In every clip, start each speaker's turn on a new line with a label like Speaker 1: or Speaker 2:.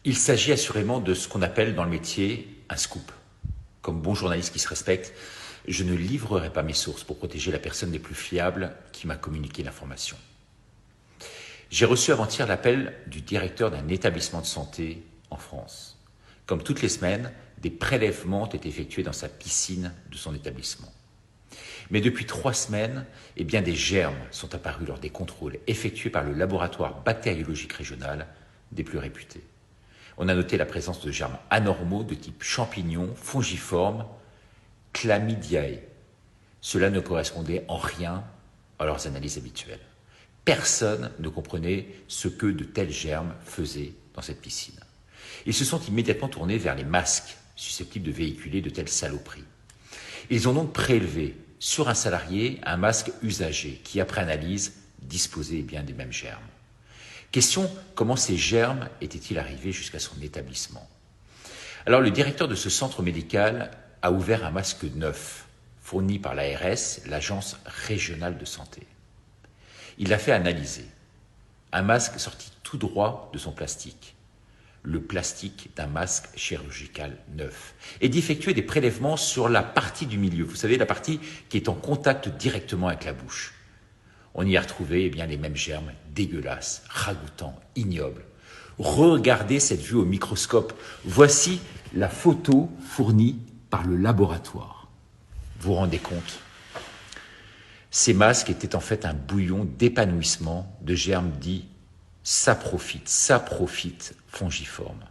Speaker 1: Il s'agit assurément de ce qu'on appelle dans le métier un scoop. Comme bon journaliste qui se respecte, je ne livrerai pas mes sources pour protéger la personne les plus fiables qui m'a communiqué l'information. J'ai reçu avant-hier l'appel du directeur d'un établissement de santé en France. Comme toutes les semaines, des prélèvements ont été effectués dans sa piscine de son établissement. Mais depuis 3 semaines, des germes sont apparus lors des contrôles effectués par le laboratoire bactériologique régional des plus réputés. On a noté la présence de germes anormaux de type champignon, fongiforme, chlamydiae. Cela ne correspondait en rien à leurs analyses habituelles. Personne ne comprenait ce que de tels germes faisaient dans cette piscine. Ils se sont immédiatement tournés vers les masques susceptibles de véhiculer de telles saloperies. Ils ont donc prélevé sur un salarié un masque usagé qui, après analyse, disposait bien des mêmes germes. Question, comment ces germes étaient-ils arrivés jusqu'à son établissement? Alors le directeur de ce centre médical a ouvert un masque neuf, fourni par l'ARS, l'Agence régionale de santé. Il l'a fait analyser. Un masque sorti tout droit de son plastique. Le plastique d'un masque chirurgical neuf, et d'effectuer des prélèvements sur la partie du milieu, vous savez, la partie qui est en contact directement avec la bouche. On y a retrouvé les mêmes germes dégueulasses, ragoûtants, ignobles. Regardez cette vue au microscope. Voici la photo fournie par le laboratoire. Vous vous rendez compte? Ces masques étaient en fait un bouillon d'épanouissement de germes dits saprophytes fongiformes.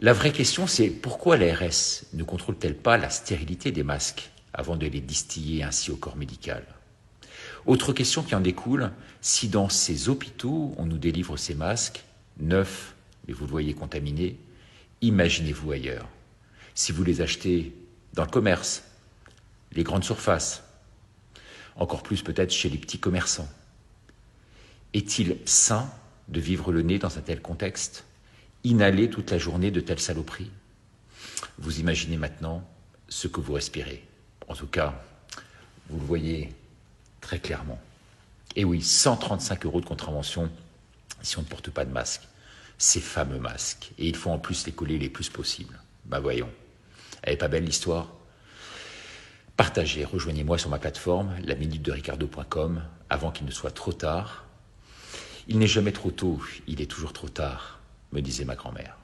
Speaker 1: La vraie question, c'est pourquoi l'ARS ne contrôle-t-elle pas la stérilité des masques avant de les distiller ainsi au corps médical? Autre question qui en découle, si dans ces hôpitaux, on nous délivre ces masques, neufs, mais vous le voyez contaminés, imaginez-vous ailleurs. Si vous les achetez dans le commerce, les grandes surfaces, encore plus peut-être chez les petits commerçants. Est-il sain de vivre le nez dans un tel contexte? Inhaler toute la journée de telles saloperies? Vous imaginez maintenant ce que vous respirez. En tout cas, vous le voyez très clairement. Et oui, 135 € de contravention si on ne porte pas de masque. Ces fameux masques. Et il faut en plus les coller les plus possible. Voyons. Elle n'est pas belle l'histoire? Partagez, rejoignez-moi sur ma plateforme, laminutedericardo.com, avant qu'il ne soit trop tard. Il n'est jamais trop tôt, il est toujours trop tard, me disait ma grand-mère.